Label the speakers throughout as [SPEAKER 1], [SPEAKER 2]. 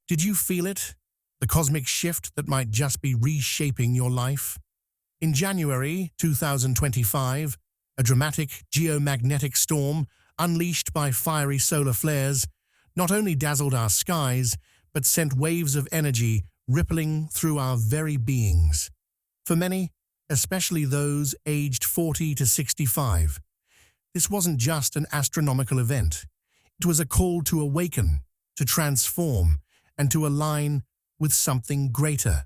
[SPEAKER 1] Did you feel it? The cosmic shift that might just be reshaping your life? In January 2025, a dramatic geomagnetic storm unleashed by fiery solar flares not only dazzled our skies, but sent waves of energy rippling through our very beings. For many, especially those aged 40 to 65, this wasn't just an astronomical event. It was a call to awaken, to transform, and to align with something greater.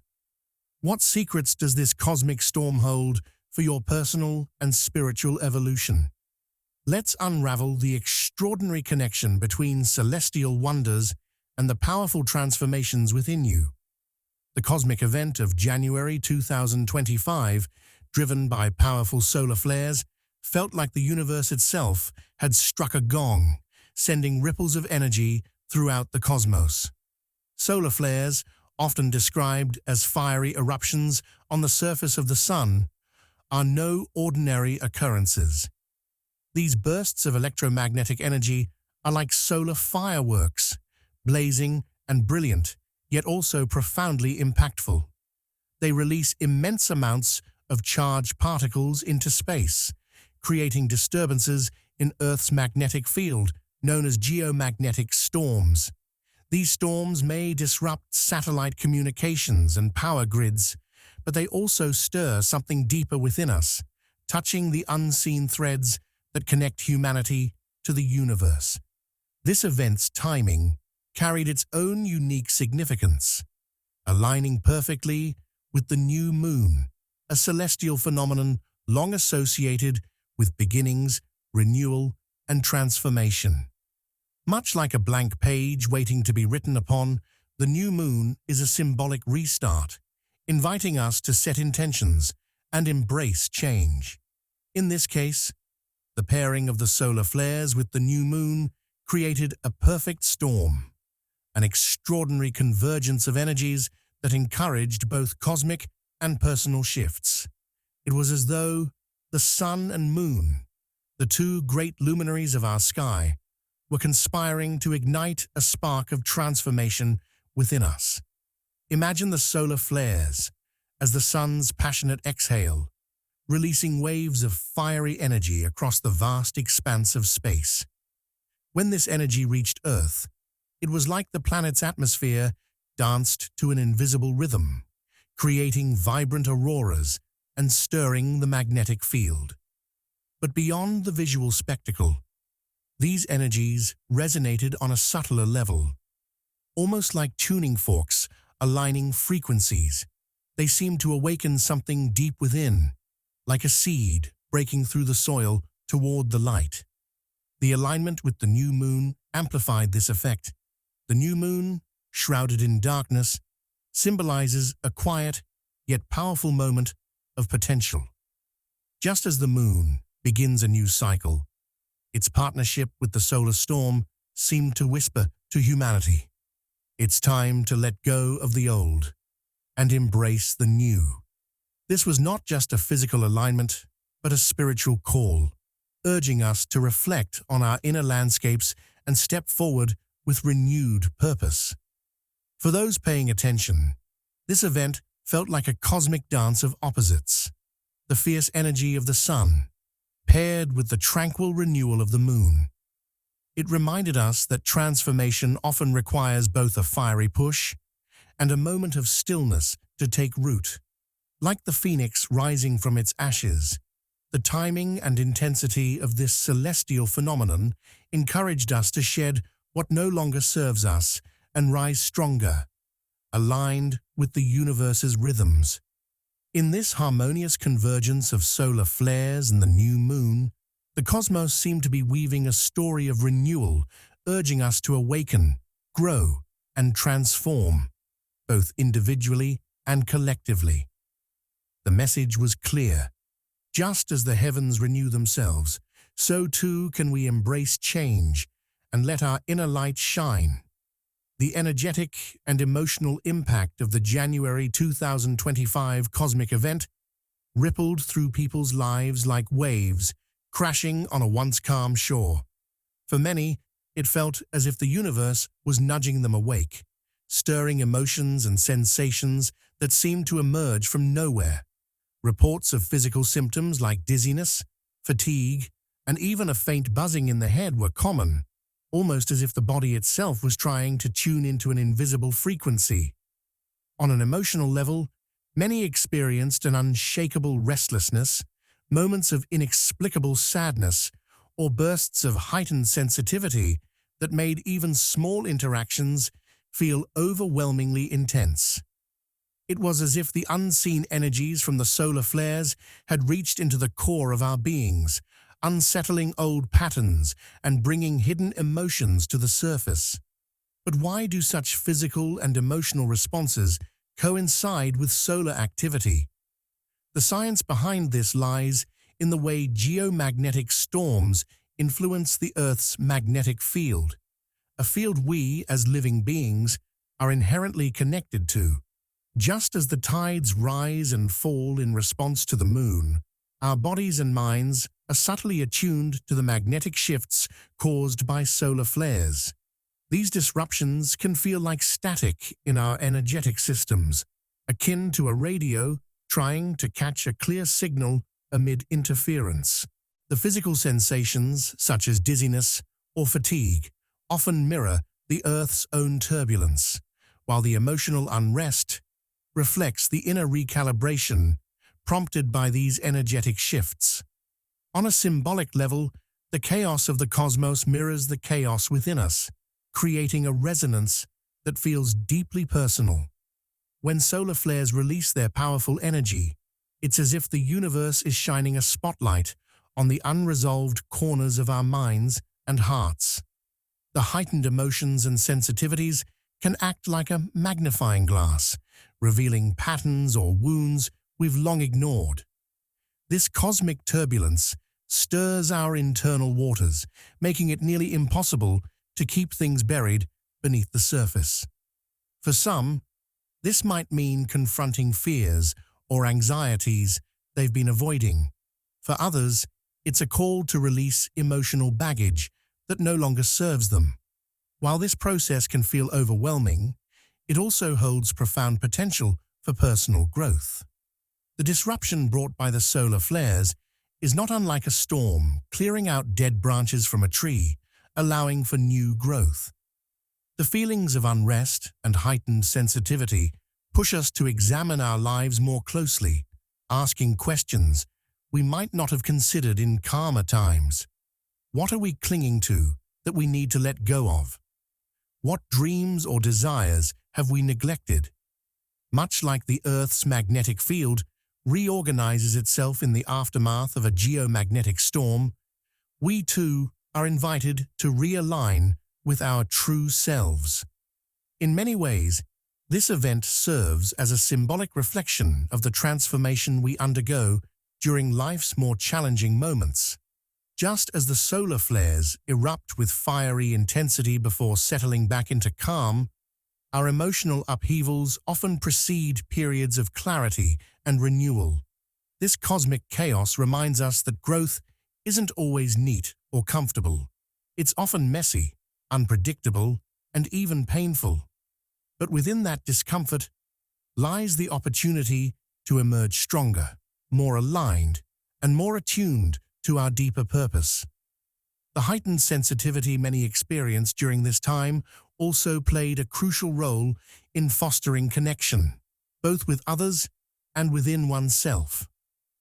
[SPEAKER 1] What secrets does this cosmic storm hold for your personal and spiritual evolution? Let's unravel the extraordinary connection between celestial wonders and the powerful transformations within you. The cosmic event of January 2025, driven by powerful solar flares, felt like the universe itself had struck a gong, sending ripples of energy throughout the cosmos. Solar flares, often described as fiery eruptions on the surface of the sun, are no ordinary occurrences. These bursts of electromagnetic energy are like solar fireworks, blazing and brilliant, yet also profoundly impactful. They release immense amounts of charged particles into space, creating disturbances in Earth's magnetic field, known as geomagnetic storms. These storms may disrupt satellite communications and power grids, but they also stir something deeper within us, touching the unseen threads that connect humanity to the universe. This event's timing carried its own unique significance, aligning perfectly with the new moon, a celestial phenomenon long associated with beginnings, renewal, and transformation. Much like a blank page waiting to be written upon, the new moon is a symbolic restart, inviting us to set intentions and embrace change. In this case, the pairing of the solar flares with the new moon created a perfect storm, an extraordinary convergence of energies that encouraged both cosmic and personal shifts. It was as though the sun and moon, the two great luminaries of our sky, were conspiring to ignite a spark of transformation within us. Imagine the solar flares as the sun's passionate exhale, releasing waves of fiery energy across the vast expanse of space. When this energy reached Earth, it was like the planet's atmosphere danced to an invisible rhythm, creating vibrant auroras and stirring the magnetic field. But beyond the visual spectacle, these energies resonated on a subtler level. Almost like tuning forks aligning frequencies, they seemed to awaken something deep within, like a seed breaking through the soil toward the light. The alignment with the new moon amplified this effect. The new moon, shrouded in darkness, symbolizes a quiet yet powerful moment of potential. Just as the moon begins a new cycle, its partnership with the solar storm seemed to whisper to humanity, "It's time to let go of the old and embrace the new." This was not just a physical alignment, but a spiritual call, urging us to reflect on our inner landscapes and step forward with renewed purpose. For those paying attention, this event felt like a cosmic dance of opposites. The fierce energy of the sun, paired with the tranquil renewal of the moon. It reminded us that transformation often requires both a fiery push and a moment of stillness to take root. Like the phoenix rising from its ashes, the timing and intensity of this celestial phenomenon encouraged us to shed what no longer serves us and rise stronger, aligned with the universe's rhythms. In this harmonious convergence of solar flares and the new moon, the cosmos seemed to be weaving a story of renewal, urging us to awaken, grow, and transform, both individually and collectively. The message was clear. Just as the heavens renew themselves, so too can we embrace change and let our inner light shine. The energetic and emotional impact of the January 2025 cosmic event rippled through people's lives like waves crashing on a once calm shore. For many, it felt as if the universe was nudging them awake, stirring emotions and sensations that seemed to emerge from nowhere. Reports of physical symptoms like dizziness, fatigue, and even a faint buzzing in the head were common, almost as if the body itself was trying to tune into an invisible frequency. On an emotional level, many experienced an unshakable restlessness, moments of inexplicable sadness, or bursts of heightened sensitivity that made even small interactions feel overwhelmingly intense. It was as if the unseen energies from the solar flares had reached into the core of our beings, unsettling old patterns and bringing hidden emotions to the surface. But why do such physical and emotional responses coincide with solar activity? The science behind this lies in the way geomagnetic storms influence the Earth's magnetic field, a field we, as living beings, are inherently connected to. Just as the tides rise and fall in response to the moon, our bodies and minds are subtly attuned to the magnetic shifts caused by solar flares. These disruptions can feel like static in our energetic systems, akin to a radio trying to catch a clear signal amid interference. The physical sensations, such as dizziness or fatigue, often mirror the Earth's own turbulence, while the emotional unrest reflects the inner recalibration prompted by these energetic shifts. On a symbolic level, the chaos of the cosmos mirrors the chaos within us, creating a resonance that feels deeply personal. When solar flares release their powerful energy, it's as if the universe is shining a spotlight on the unresolved corners of our minds and hearts. The heightened emotions and sensitivities can act like a magnifying glass, revealing patterns or wounds we've long ignored. This cosmic turbulence stirs our internal waters, making it nearly impossible to keep things buried beneath the surface. For some, this might mean confronting fears or anxieties they've been avoiding. For others, it's a call to release emotional baggage that no longer serves them. While this process can feel overwhelming, it also holds profound potential for personal growth. The disruption brought by the solar flares is not unlike a storm clearing out dead branches from a tree, allowing for new growth. The feelings of unrest and heightened sensitivity push us to examine our lives more closely, asking questions we might not have considered in calmer times. What are we clinging to that we need to let go of? What dreams or desires have we neglected? Much like the Earth's magnetic field reorganizes itself in the aftermath of a geomagnetic storm, we too are invited to realign with our true selves. In many ways, this event serves as a symbolic reflection of the transformation we undergo during life's more challenging moments. Just as the solar flares erupt with fiery intensity before settling back into calm, our emotional upheavals often precede periods of clarity and renewal. This cosmic chaos reminds us that growth isn't always neat or comfortable. It's often messy, unpredictable, and even painful. But within that discomfort lies the opportunity to emerge stronger, more aligned, and more attuned to our deeper purpose. The heightened sensitivity many experienced during this time also played a crucial role in fostering connection, both with others and within oneself.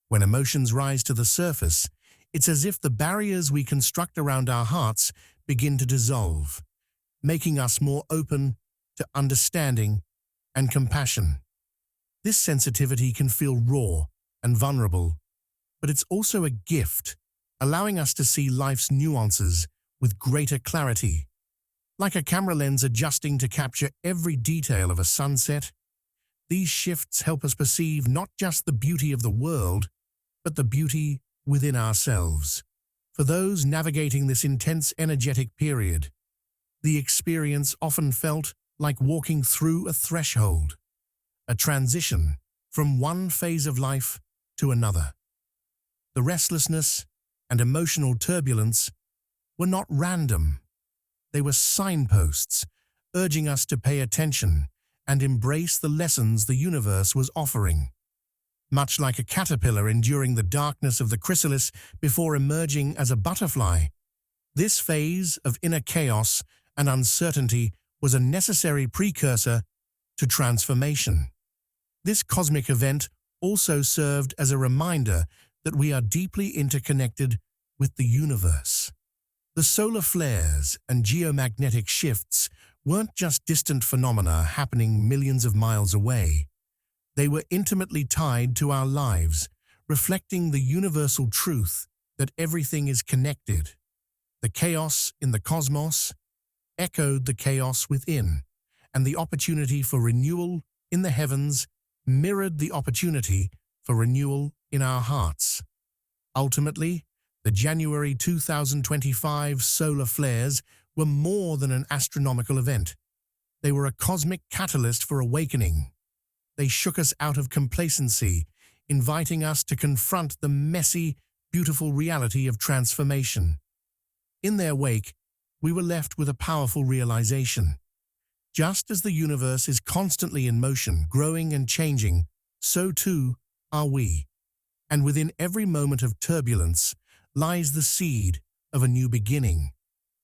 [SPEAKER 1] When emotions rise to the surface, it's as if the barriers we construct around our hearts begin to dissolve, making us more open to understanding and compassion. This sensitivity can feel raw and vulnerable, but it's also a gift, allowing us to see life's nuances with greater clarity. Like a camera lens adjusting to capture every detail of a sunset, these shifts help us perceive not just the beauty of the world, but the beauty within ourselves. For those navigating this intense energetic period, the experience often felt like walking through a threshold, a transition from one phase of life to another. The restlessness and emotional turbulence were not random. They were signposts, urging us to pay attention and embrace the lessons the universe was offering. Much like a caterpillar enduring the darkness of the chrysalis before emerging as a butterfly, this phase of inner chaos and uncertainty was a necessary precursor to transformation. This cosmic event also served as a reminder that we are deeply interconnected with the universe. The solar flares and geomagnetic shifts weren't just distant phenomena happening millions of miles away. They were intimately tied to our lives, reflecting the universal truth that everything is connected. The chaos in the cosmos echoed the chaos within, and the opportunity for renewal in the heavens mirrored the opportunity for renewal in our hearts. Ultimately, the January 2025 solar flares were more than an astronomical event. They were a cosmic catalyst for awakening. They shook us out of complacency, inviting us to confront the messy, beautiful reality of transformation. In their wake, we were left with a powerful realization. Just as the universe is constantly in motion, growing and changing, so too are we. And within every moment of turbulence lies the seed of a new beginning,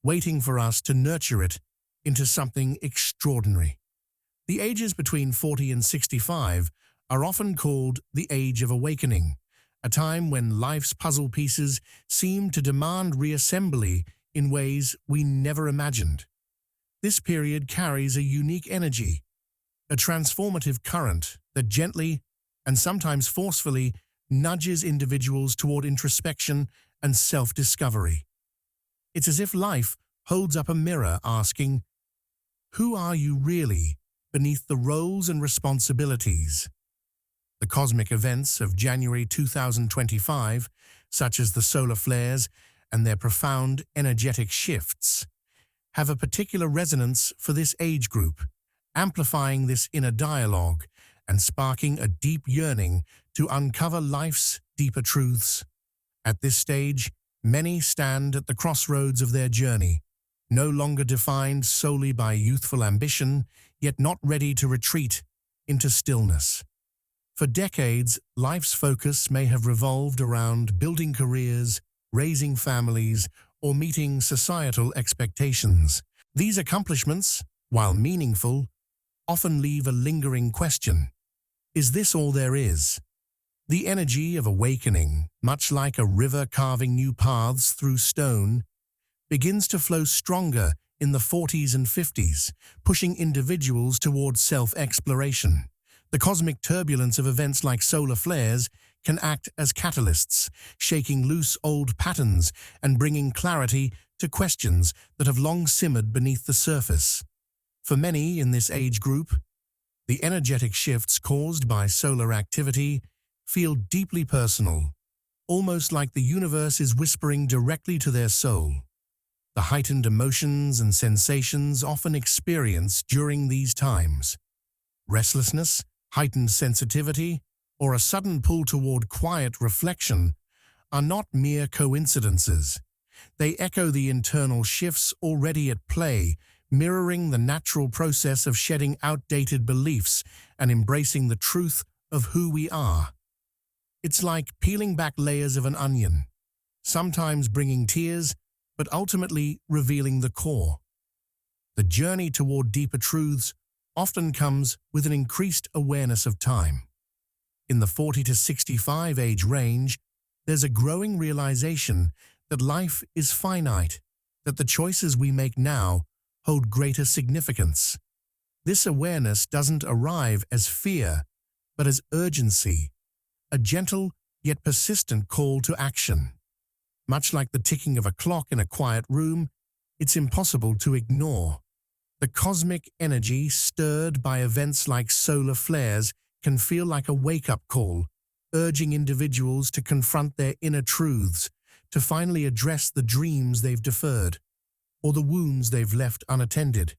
[SPEAKER 1] waiting for us to nurture it into something extraordinary. The ages between 40 and 65 are often called the Age of Awakening, a time when life's puzzle pieces seem to demand reassembly in ways we never imagined. This period carries a unique energy, a transformative current that gently and sometimes forcefully nudges individuals toward introspection and self-discovery. It's as if life holds up a mirror asking, "Who are you really beneath the roles and responsibilities?" The cosmic events of January 2025, such as the solar flares and their profound energetic shifts, have a particular resonance for this age group, amplifying this inner dialogue and sparking a deep yearning to uncover life's deeper truths. At this stage, many stand at the crossroads of their journey, no longer defined solely by youthful ambition, yet not ready to retreat into stillness. For decades, life's focus may have revolved around building careers, raising families, or meeting societal expectations. These accomplishments, while meaningful, often leave a lingering question. Is this all there is? The energy of awakening, much like a river carving new paths through stone, begins to flow stronger in the 40s and 50s, pushing individuals towards self-exploration. The cosmic turbulence of events like solar flares can act as catalysts, shaking loose old patterns and bringing clarity to questions that have long simmered beneath the surface. For many in this age group, the energetic shifts caused by solar activity feel deeply personal, almost like the universe is whispering directly to their soul. The heightened emotions and sensations often experienced during these times, restlessness, heightened sensitivity, or a sudden pull toward quiet reflection, are not mere coincidences. They echo the internal shifts already at play, mirroring the natural process of shedding outdated beliefs and embracing the truth of who we are. It's like peeling back layers of an onion, sometimes bringing tears, but ultimately revealing the core. The journey toward deeper truths often comes with an increased awareness of time. In the 40 to 65 age range, there's a growing realization that life is finite, that the choices we make now hold greater significance. This awareness doesn't arrive as fear, but as urgency, a gentle yet persistent call to action. Much like the ticking of a clock in a quiet room, it's impossible to ignore. The cosmic energy stirred by events like solar flares can feel like a wake-up call, urging individuals to confront their inner truths, to finally address the dreams they've deferred, or the wounds they've left unattended.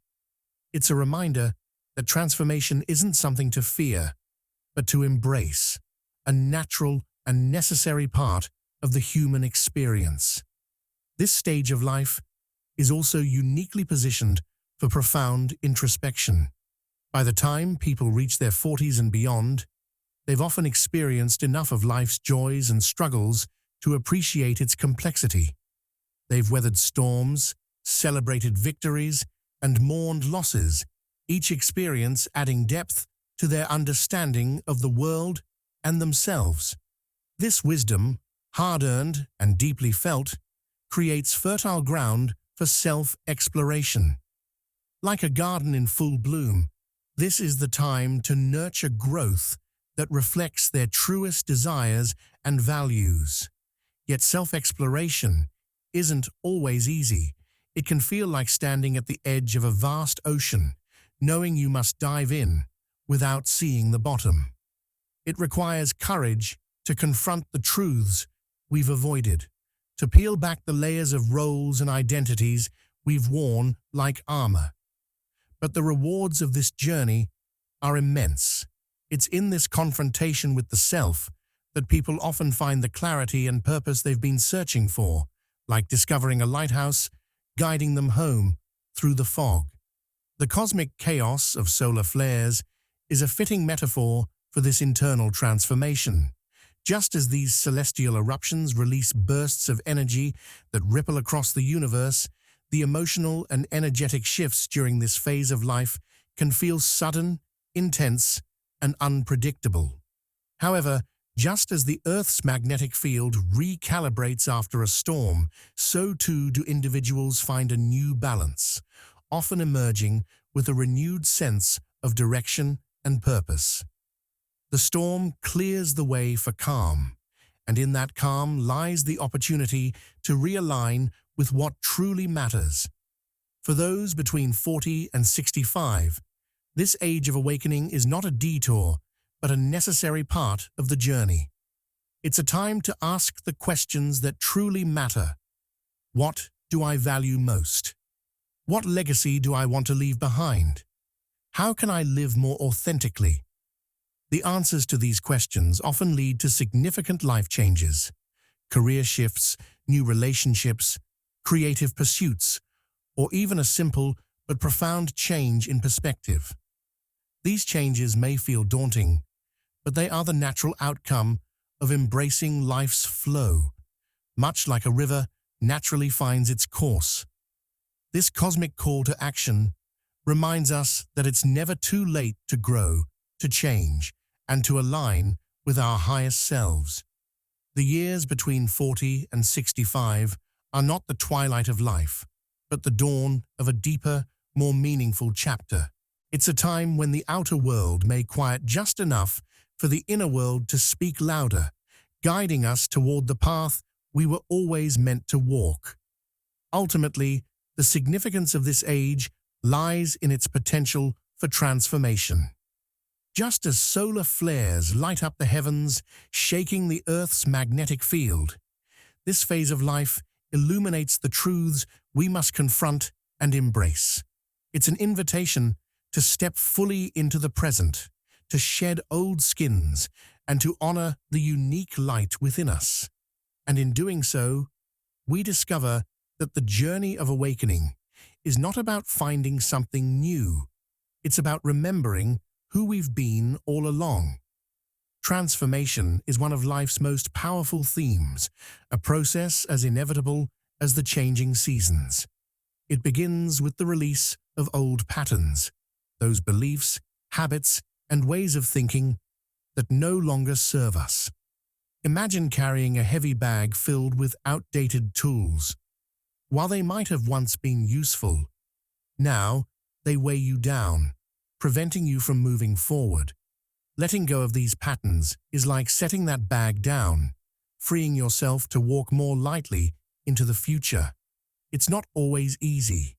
[SPEAKER 1] It's a reminder that transformation isn't something to fear, but to embrace, a natural and necessary part of the human experience. This stage of life is also uniquely positioned for profound introspection. By the time people reach their 40s and beyond, they've often experienced enough of life's joys and struggles to appreciate its complexity. They've weathered storms, celebrated victories, and mourned losses, each experience adding depth to their understanding of the world and themselves. This wisdom, hard-earned and deeply felt, creates fertile ground for self-exploration. Like a garden in full bloom, this is the time to nurture growth that reflects their truest desires and values. Yet self-exploration isn't always easy. It can feel like standing at the edge of a vast ocean, knowing you must dive in without seeing the bottom. It requires courage to confront the truths we've avoided, to peel back the layers of roles and identities we've worn like armor. But the rewards of this journey are immense. It's in this confrontation with the self that people often find the clarity and purpose they've been searching for, like discovering a lighthouse, guiding them home through the fog. The cosmic chaos of solar flares is a fitting metaphor for this internal transformation. Just as these celestial eruptions release bursts of energy that ripple across the universe, the emotional and energetic shifts during this phase of life can feel sudden, intense, and unpredictable. However, just as the Earth's magnetic field recalibrates after a storm, so too do individuals find a new balance, often emerging with a renewed sense of direction and purpose. The storm clears the way for calm, and in that calm lies the opportunity to realign with what truly matters. For those between 40 and 65, this age of awakening is not a detour, but a necessary part of the journey. It's a time to ask the questions that truly matter. What do I value most? What legacy do I want to leave behind? How can I live more authentically? The answers to these questions often lead to significant life changes, career shifts, new relationships, creative pursuits, or even a simple but profound change in perspective. These changes may feel daunting, but they are the natural outcome of embracing life's flow, much like a river naturally finds its course. This cosmic call to action reminds us that it's never too late to grow, to change, and to align with our highest selves. The years between 40 and 65 are not the twilight of life, but the dawn of a deeper, more meaningful chapter. It's a time when the outer world may quiet just enough for the inner world to speak louder, guiding us toward the path we were always meant to walk. Ultimately, the significance of this age lies in its potential for transformation. Just as solar flares light up the heavens, shaking the Earth's magnetic field, this phase of life illuminates the truths we must confront and embrace. It's an invitation to step fully into the present, to shed old skins, and to honor the unique light within us. And in doing so, we discover that the journey of awakening is not about finding something new. It's about remembering who we've been all along. Transformation is one of life's most powerful themes, a process as inevitable as the changing seasons. It begins with the release of old patterns, those beliefs, habits, and ways of thinking that no longer serve us. Imagine carrying a heavy bag filled with outdated tools. While they might have once been useful, now they weigh you down, preventing you from moving forward. Letting go of these patterns is like setting that bag down, freeing yourself to walk more lightly into the future. It's not always easy.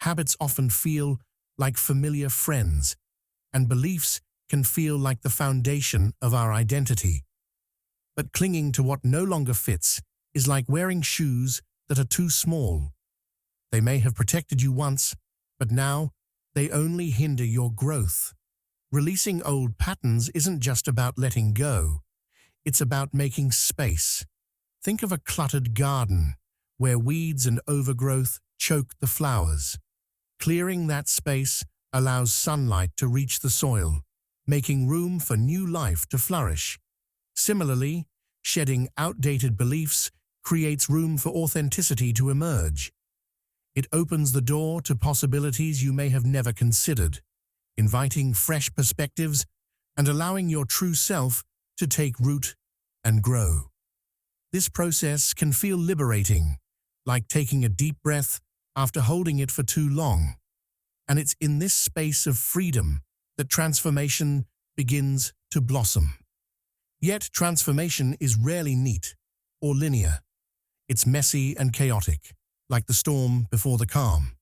[SPEAKER 1] Habits often feel like familiar friends, and beliefs can feel like the foundation of our identity. But clinging to what no longer fits is like wearing shoes that are too small. They may have protected you once, but now they only hinder your growth. Releasing old patterns isn't just about letting go. It's about making space. Think of a cluttered garden where weeds and overgrowth choke the flowers. Clearing that space allows sunlight to reach the soil, making room for new life to flourish. Similarly, shedding outdated beliefs creates room for authenticity to emerge. It opens the door to possibilities you may have never considered, inviting fresh perspectives and allowing your true self to take root and grow. This process can feel liberating, like taking a deep breath after holding it for too long. And it's in this space of freedom that transformation begins to blossom. Yet transformation is rarely neat or linear. It's messy and chaotic, like the storm before the calm.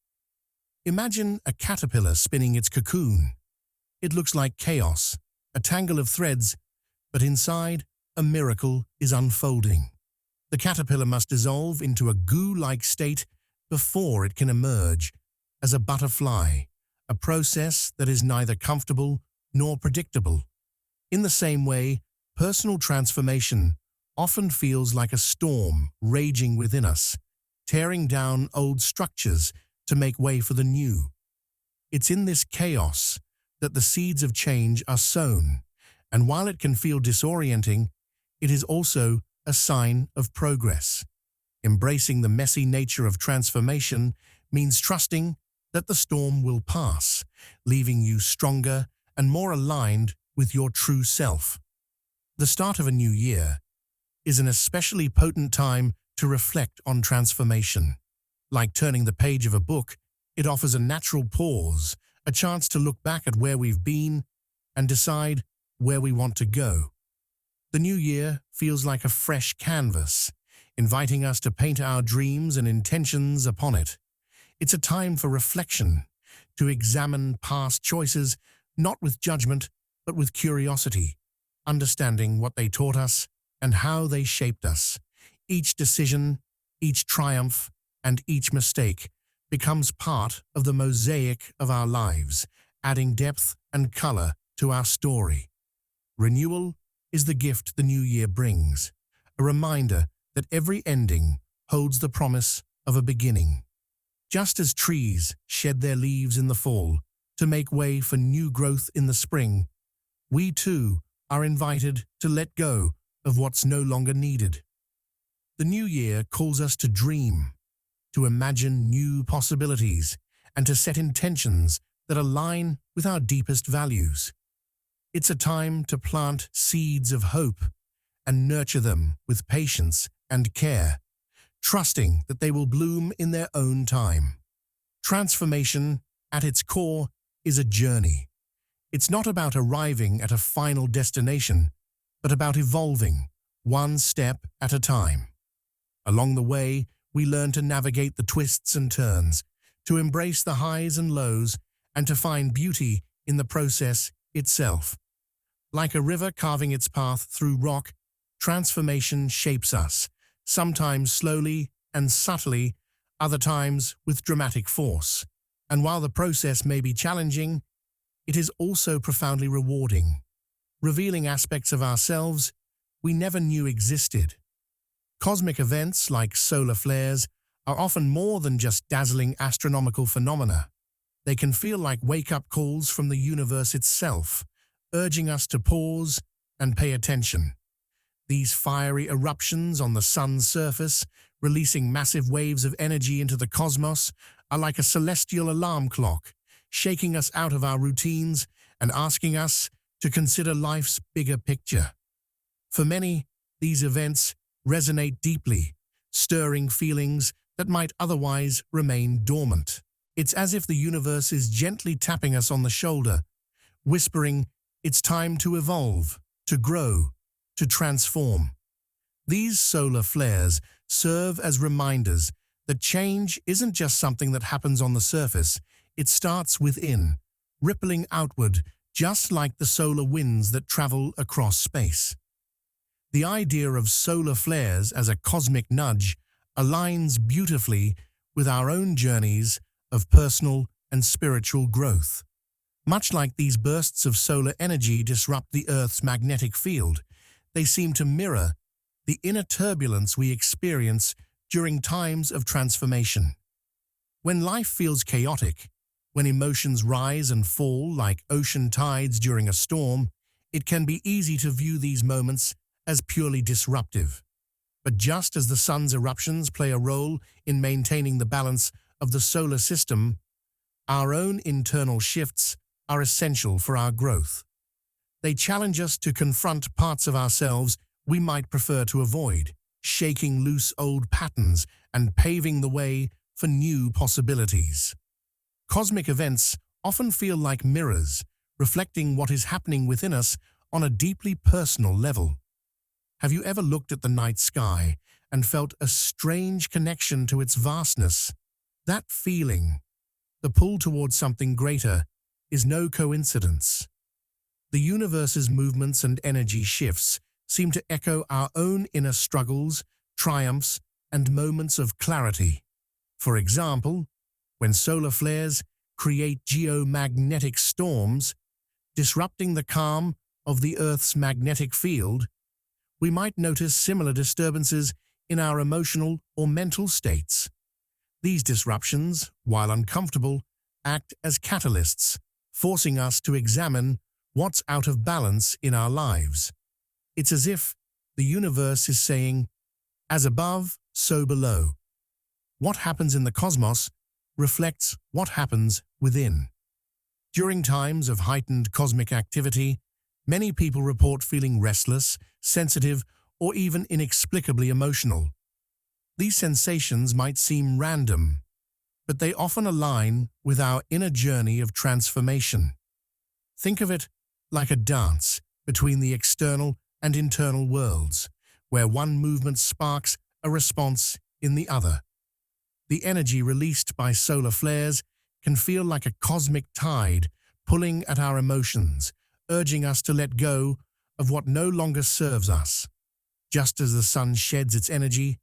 [SPEAKER 1] Imagine a caterpillar spinning its cocoon. It looks like chaos, a tangle of threads, but inside, a miracle is unfolding. The caterpillar must dissolve into a goo-like state before it can emerge as a butterfly, a process that is neither comfortable nor predictable. In the same way, personal transformation often feels like a storm raging within us, tearing down old structures to make way for the new. It's in this chaos that the seeds of change are sown, and while it can feel disorienting, it is also a sign of progress. Embracing the messy nature of transformation means trusting that the storm will pass, leaving you stronger and more aligned with your true self. The start of a new year is an especially potent time to reflect on transformation. Like turning the page of a book, it offers a natural pause, a chance to look back at where we've been and decide where we want to go. The new year feels like a fresh canvas, inviting us to paint our dreams and intentions upon it. It's a time for reflection, to examine past choices, not with judgment, but with curiosity, understanding what they taught us and how they shaped us. Each decision, each triumph, and each mistake becomes part of the mosaic of our lives, adding depth and color to our story. Renewal is the gift the new year brings, a reminder that every ending holds the promise of a beginning. Just as trees shed their leaves in the fall to make way for new growth in the spring, we too are invited to let go of what's no longer needed. The new year calls us to dream, to imagine new possibilities, and to set intentions that align with our deepest values. It's a time to plant seeds of hope and nurture them with patience and care, trusting that they will bloom in their own time. Transformation, at its core, is a journey. It's not about arriving at a final destination, but about evolving, one step at a time. Along the way, we learn to navigate the twists and turns, to embrace the highs and lows, and to find beauty in the process itself. Like a river carving its path through rock, transformation shapes us, sometimes slowly and subtly, other times with dramatic force. And while the process may be challenging, it is also profoundly rewarding, revealing aspects of ourselves we never knew existed. Cosmic events like solar flares are often more than just dazzling astronomical phenomena. They can feel like wake-up calls from the universe itself, urging us to pause and pay attention. These fiery eruptions on the sun's surface, releasing massive waves of energy into the cosmos, are like a celestial alarm clock, shaking us out of our routines and asking us to consider life's bigger picture. For many, these events resonate deeply, stirring feelings that might otherwise remain dormant. It's as if the universe is gently tapping us on the shoulder, whispering, "It's time to evolve, to grow, to transform." These solar flares serve as reminders that change isn't just something that happens on the surface, it starts within, rippling outward just like the solar winds that travel across space. The idea of solar flares as a cosmic nudge aligns beautifully with our own journeys of personal and spiritual growth. Much like these bursts of solar energy disrupt the Earth's magnetic field, they seem to mirror the inner turbulence we experience during times of transformation. When life feels chaotic, When emotions rise and fall like ocean tides during a storm, it can be easy to view these moments as purely disruptive. But just as the sun's eruptions play a role in maintaining the balance of the solar system, our own internal shifts are essential for our growth. They challenge us to confront parts of ourselves we might prefer to avoid, shaking loose old patterns and paving the way for new possibilities. Cosmic events often feel like mirrors, reflecting what is happening within us on a deeply personal level. Have you ever looked at the night sky and felt a strange connection to its vastness? That feeling, the pull towards something greater, is no coincidence. The universe's movements and energy shifts seem to echo our own inner struggles, triumphs, and moments of clarity. For example, when solar flares create geomagnetic storms, disrupting the calm of the Earth's magnetic field, we might notice similar disturbances in our emotional or mental states. These disruptions, while uncomfortable, act as catalysts, forcing us to examine what's out of balance in our lives. It's as if the universe is saying, as above, so below. What happens in the cosmos reflects what happens within. During times of heightened cosmic activity, many people report feeling restless, sensitive, or even inexplicably emotional. These sensations might seem random, but they often align with our inner journey of transformation. Think of it like a dance between the external and internal worlds, where one movement sparks a response in the other. The energy released by solar flares can feel like a cosmic tide pulling at our emotions, urging us to let go of what no longer serves us. Just as the sun sheds its energy,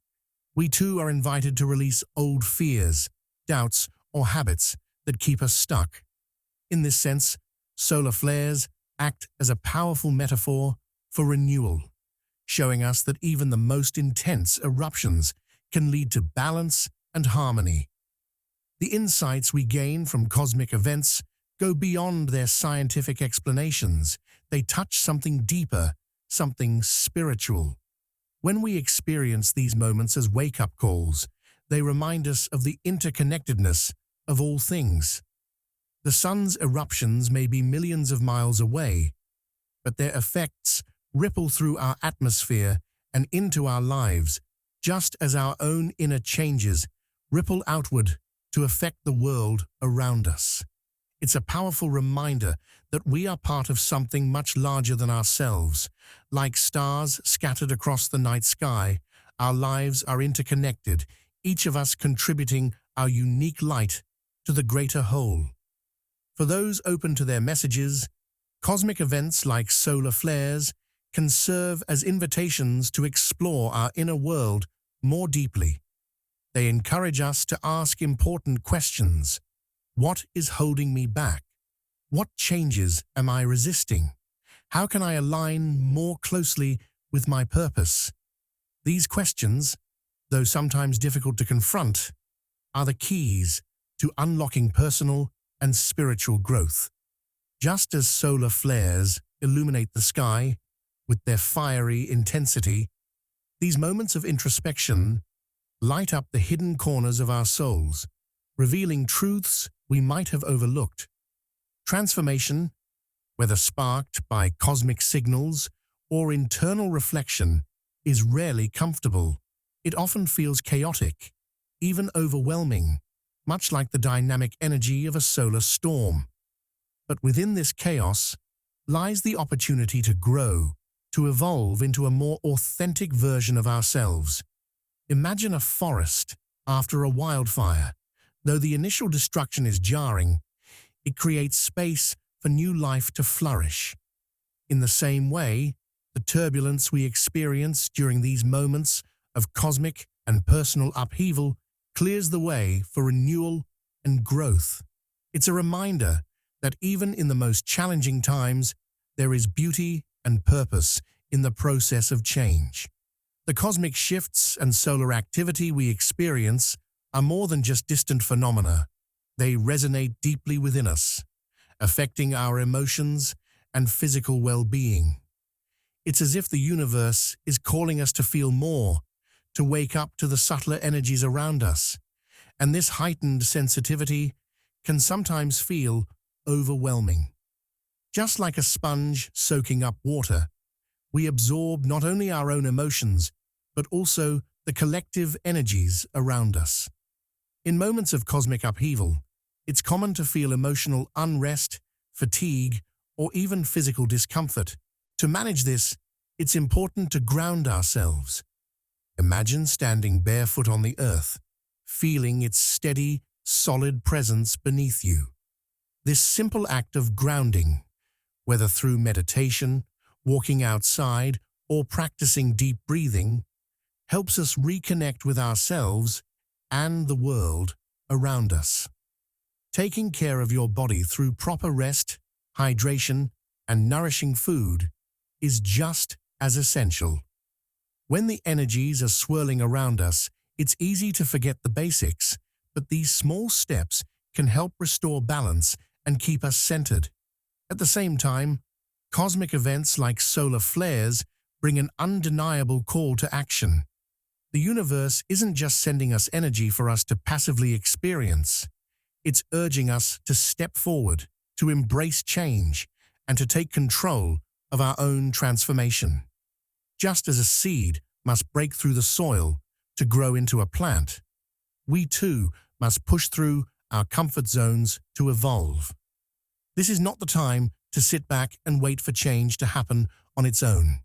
[SPEAKER 1] we too are invited to release old fears, doubts, or habits that keep us stuck. In this sense, solar flares act as a powerful metaphor for renewal, showing us that even the most intense eruptions can lead to balance and harmony. The insights we gain from cosmic events go beyond their scientific explanations. They touch something deeper, something spiritual. When we experience these moments as wake-up calls, they remind us of the interconnectedness of all things. The sun's eruptions may be millions of miles away, but their effects ripple through our atmosphere and into our lives, just as our own inner changes ripple outward to affect the world around us. It's a powerful reminder that we are part of something much larger than ourselves. Like stars scattered across the night sky, our lives are interconnected, each of us contributing our unique light to the greater whole. For those open to their messages, cosmic events like solar flares can serve as invitations to explore our inner world more deeply. They encourage us to ask important questions. What is holding me back? What changes am I resisting? How can I align more closely with my purpose? These questions, though sometimes difficult to confront, are the keys to unlocking personal and spiritual growth. Just as solar flares illuminate the sky with their fiery intensity, these moments of introspection light up the hidden corners of our souls, revealing truths we might have overlooked. Transformation, whether sparked by cosmic signals or internal reflection, is rarely comfortable. It often feels chaotic, even overwhelming, much like the dynamic energy of a solar storm. But within this chaos lies the opportunity to grow, to evolve into a more authentic version of ourselves. Imagine a forest after a wildfire. Though the initial destruction is jarring, it creates space for new life to flourish. In the same way, the turbulence we experience during these moments of cosmic and personal upheaval clears the way for renewal and growth. It's a reminder that even in the most challenging times, there is beauty and purpose in the process of change. The cosmic shifts and solar activity we experience are more than just distant phenomena. They resonate deeply within us, affecting our emotions and physical well-being. It's as if the universe is calling us to feel more, to wake up to the subtler energies around us, and this heightened sensitivity can sometimes feel overwhelming. Just like a sponge soaking up water, we absorb not only our own emotions, but also the collective energies around us. In moments of cosmic upheaval, it's common to feel emotional unrest, fatigue, or even physical discomfort. To manage this, it's important to ground ourselves. Imagine standing barefoot on the earth, feeling its steady, solid presence beneath you. This simple act of grounding, whether through meditation, walking outside, or practicing deep breathing, helps us reconnect with ourselves and the world around us. Taking care of your body through proper rest, hydration, and nourishing food is just as essential. When the energies are swirling around us, it's easy to forget the basics, but these small steps can help restore balance and keep us centered. At the same time, cosmic events like solar flares bring an undeniable call to action. The universe isn't just sending us energy for us to passively experience. It's urging us to step forward, to embrace change, and to take control of our own transformation. Just as a seed must break through the soil to grow into a plant, we too must push through our comfort zones to evolve. This is not the time to sit back and wait for change to happen on its own.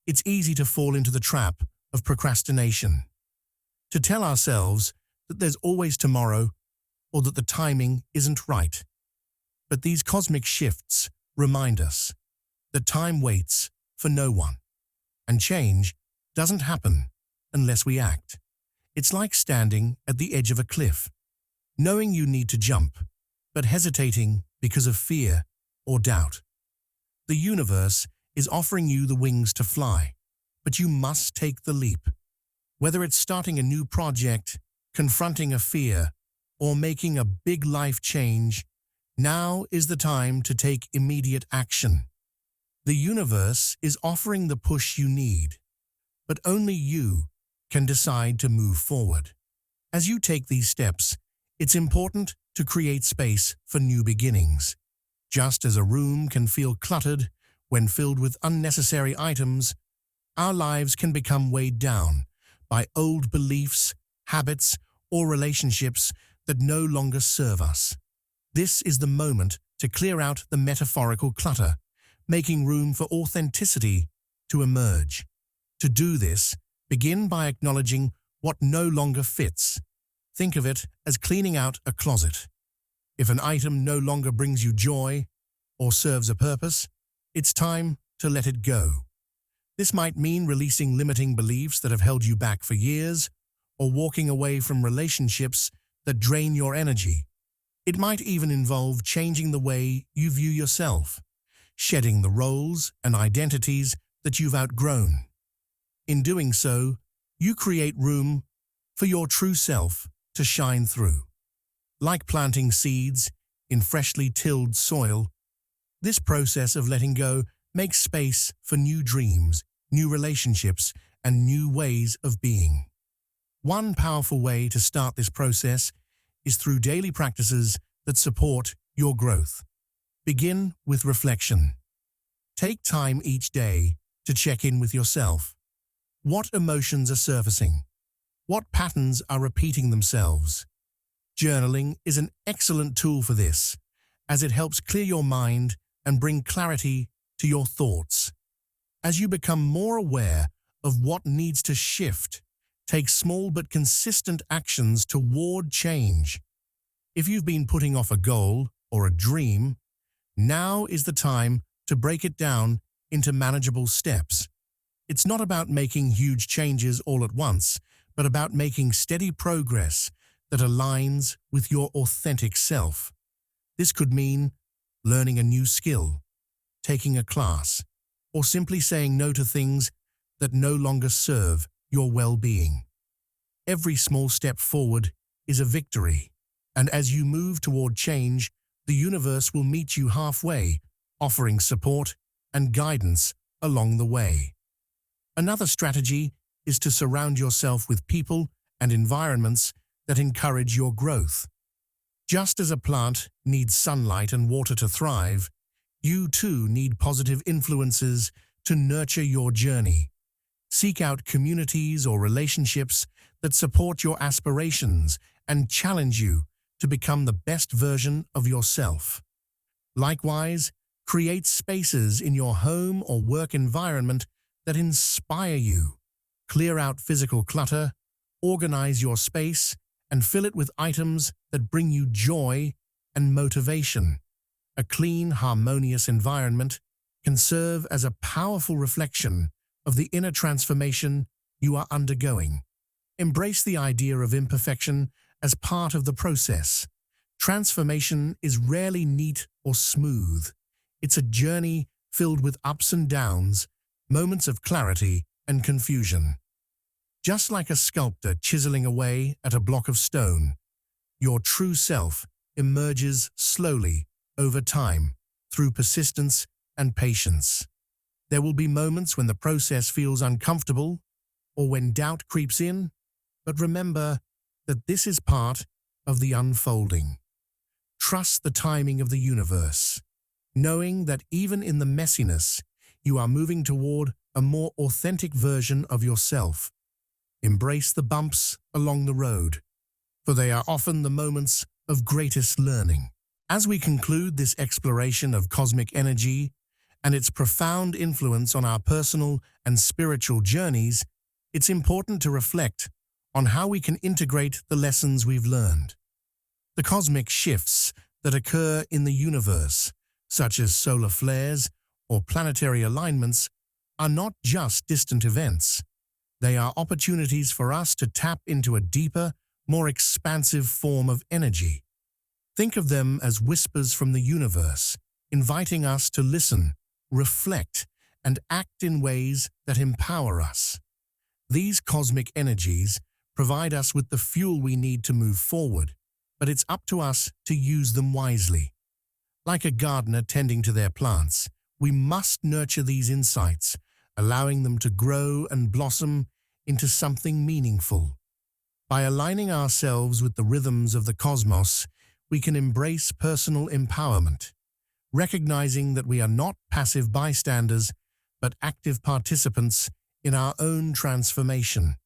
[SPEAKER 1] It's easy to fall into the trap of procrastination, to tell ourselves that there's always tomorrow or that the timing isn't right. But these cosmic shifts remind us that time waits for no one, and change doesn't happen unless we act. It's like standing at the edge of a cliff, knowing you need to jump, but hesitating because of fear or doubt. The universe is offering you the wings to fly, but you must take the leap. Whether it's starting a new project, confronting a fear, or making a big life change, now is the time to take immediate action. The universe is offering the push you need, but only you can decide to move forward. As you take these steps, it's important to create space for new beginnings. Just as a room can feel cluttered when filled with unnecessary items, our lives can become weighed down by old beliefs, habits, or relationships that no longer serve us. This is the moment to clear out the metaphorical clutter, making room for authenticity to emerge. To do this, begin by acknowledging what no longer fits. Think of it as cleaning out a closet. If an item no longer brings you joy or serves a purpose, it's time to let it go. This might mean releasing limiting beliefs that have held you back for years, or walking away from relationships that drain your energy. It might even involve changing the way you view yourself, shedding the roles and identities that you've outgrown. In doing so, you create room for your true self to shine through. Like planting seeds in freshly tilled soil, this process of letting go makes space for new dreams, new relationships, and new ways of being. One powerful way to start this process is through daily practices that support your growth. Begin with reflection. Take time each day to check in with yourself. What emotions are surfacing? What patterns are repeating themselves? Journaling is an excellent tool for this, as it helps clear your mind and bring clarity to your thoughts. As you become more aware of what needs to shift, take small but consistent actions toward change. If you've been putting off a goal or a dream, now is the time to break it down into manageable steps. It's not about making huge changes all at once, but about making steady progress that aligns with your authentic self. This could mean learning a new skill, taking a class, or simply saying no to things that no longer serve your well-being. Every small step forward is a victory, And as you move toward change, the universe will meet you halfway, offering support and guidance along the way. Another strategy is to surround yourself with people and environments that encourage your growth. Just as a plant needs sunlight and water to thrive, you too need positive influences to nurture your journey. Seek out communities or relationships that support your aspirations and challenge you to become the best version of yourself. Likewise, create spaces in your home or work environment that inspire you. Clear out physical clutter, organize your space, and fill it with items that bring you joy and motivation. A clean, harmonious environment can serve as a powerful reflection of the inner transformation you are undergoing. Embrace the idea of imperfection as part of the process. Transformation is rarely neat or smooth. It's a journey filled with ups and downs, moments of clarity and confusion. Just like a sculptor chiseling away at a block of stone, your true self emerges slowly over time through persistence and patience. There will be moments when the process feels uncomfortable or when doubt creeps in, but remember that this is part of the unfolding. Trust the timing of the universe, knowing that even in the messiness, you are moving toward a more authentic version of yourself. Embrace the bumps along the road, for they are often the moments of greatest learning. As we conclude this exploration of cosmic energy and its profound influence on our personal and spiritual journeys, it's important to reflect on how we can integrate the lessons we've learned. The cosmic shifts that occur in the universe, such as solar flares or planetary alignments, are not just distant events. They are opportunities for us to tap into a deeper, more expansive form of energy. Think of them as whispers from the universe, inviting us to listen, reflect, and act in ways that empower us. These cosmic energies provide us with the fuel we need to move forward, but it's up to us to use them wisely. Like a gardener tending to their plants, we must nurture these insights, allowing them to grow and blossom into something meaningful. By aligning ourselves with the rhythms of the cosmos, we can embrace personal empowerment, recognizing that we are not passive bystanders, but active participants in our own transformation.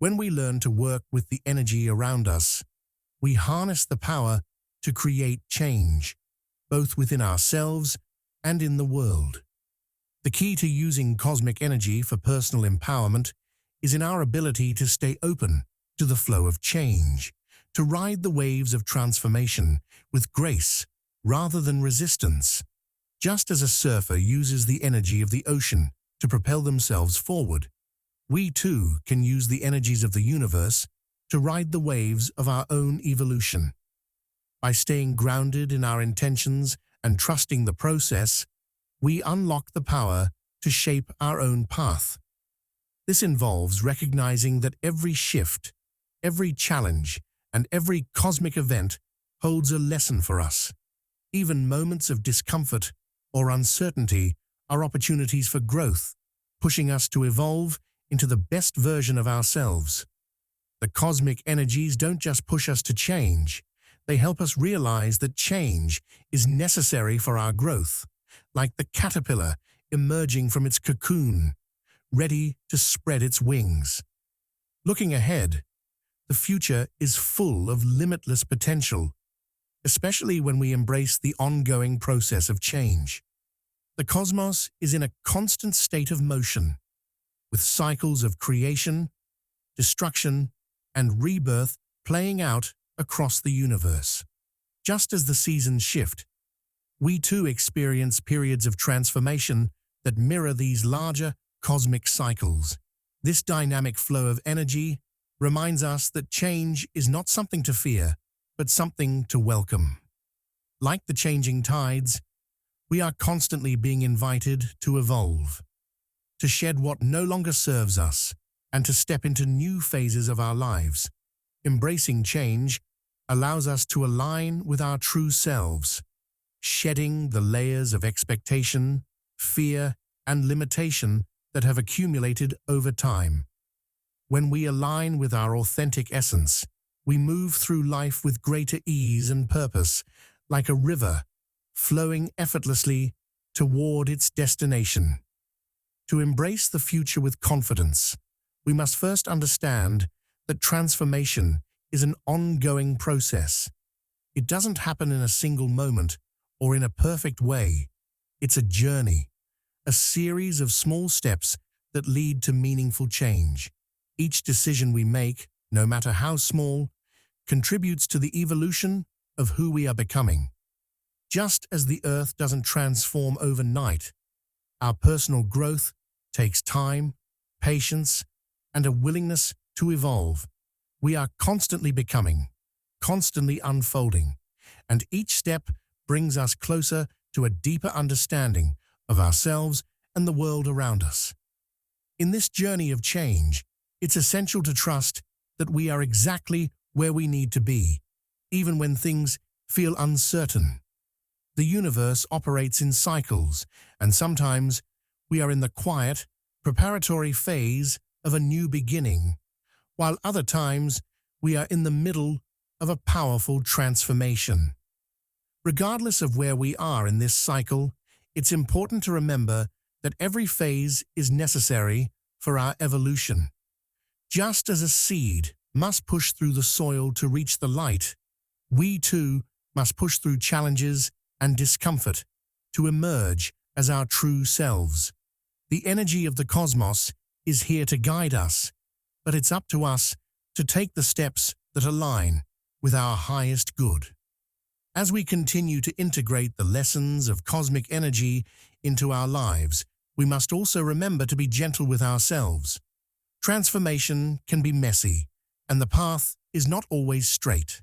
[SPEAKER 1] When we learn to work with the energy around us, we harness the power to create change, both within ourselves and in the world. The key to using cosmic energy for personal empowerment is in our ability to stay open to the flow of change, to ride the waves of transformation with grace rather than resistance. Just as a surfer uses the energy of the ocean to propel themselves forward, we too can use the energies of the universe to ride the waves of our own evolution. By staying grounded in our intentions and trusting the process, we unlock the power to shape our own path. This involves recognizing that every shift, every challenge, and every cosmic event holds a lesson for us. Even moments of discomfort or uncertainty are opportunities for growth, pushing us to evolve into the best version of ourselves. The cosmic energies don't just push us to change, they help us realize that change is necessary for our growth, like the caterpillar emerging from its cocoon, ready to spread its wings. Looking ahead, the future is full of limitless potential, especially when we embrace the ongoing process of change. The cosmos is in a constant state of motion, with cycles of creation, destruction, and rebirth playing out across the universe. Just as the seasons shift, we too experience periods of transformation that mirror these larger cosmic cycles. This dynamic flow of energy reminds us that change is not something to fear, but something to welcome. Like the changing tides, we are constantly being invited to evolve, to shed what no longer serves us, and to step into new phases of our lives. Embracing change allows us to align with our true selves, shedding the layers of expectation, fear, and limitation that have accumulated over time. When we align with our authentic essence, we move through life with greater ease and purpose, like a river flowing effortlessly toward its destination. To embrace the future with confidence, we must first understand that transformation is an ongoing process. It doesn't happen in a single moment or in a perfect way. It's a journey, a series of small steps that lead to meaningful change. Each decision we make, no matter how small, contributes to the evolution of who we are becoming. Just as the earth doesn't transform overnight, our personal growth takes time, patience, and a willingness to evolve. We are constantly becoming, constantly unfolding, and each step brings us closer to a deeper understanding of ourselves and the world around us. In this journey of change, it's essential to trust that we are exactly where we need to be, even when things feel uncertain. The universe operates in cycles, and sometimes we are in the quiet, preparatory phase of a new beginning, while other times we are in the middle of a powerful transformation. Regardless of where we are in this cycle, it's important to remember that every phase is necessary for our evolution. Just as a seed must push through the soil to reach the light, we too must push through challenges and discomfort to emerge as our true selves. The energy of the cosmos is here to guide us, but it's up to us to take the steps that align with our highest good. As we continue to integrate the lessons of cosmic energy into our lives, we must also remember to be gentle with ourselves. Transformation can be messy, and the path is not always straight.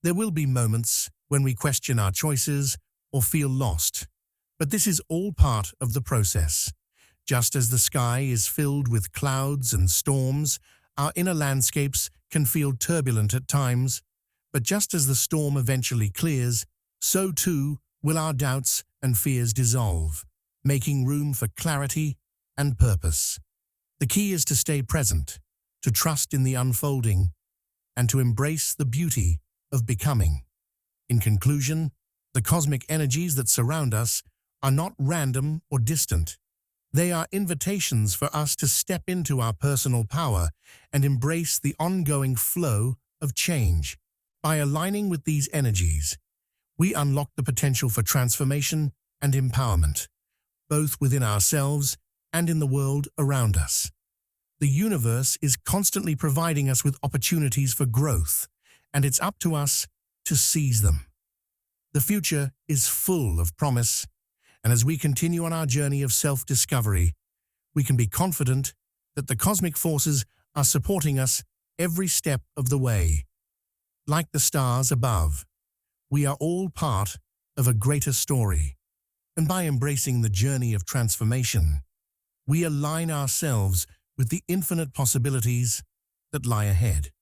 [SPEAKER 1] There will be moments when we question our choices or feel lost, but this is all part of the process. Just as the sky is filled with clouds and storms, our inner landscapes can feel turbulent at times, but just as the storm eventually clears, so too will our doubts and fears dissolve, making room for clarity and purpose. The key is to stay present, to trust in the unfolding, and to embrace the beauty of becoming. In conclusion, the cosmic energies that surround us are not random or distant. They are invitations for us to step into our personal power and embrace the ongoing flow of change. By aligning with these energies, we unlock the potential for transformation and empowerment, both within ourselves and in the world around us. The universe is constantly providing us with opportunities for growth, and it's up to us to seize them. The future is full of promise, and as we continue on our journey of self-discovery, we can be confident that the cosmic forces are supporting us every step of the way. Like the stars above, we are all part of a greater story, and by embracing the journey of transformation, we align ourselves with the infinite possibilities that lie ahead.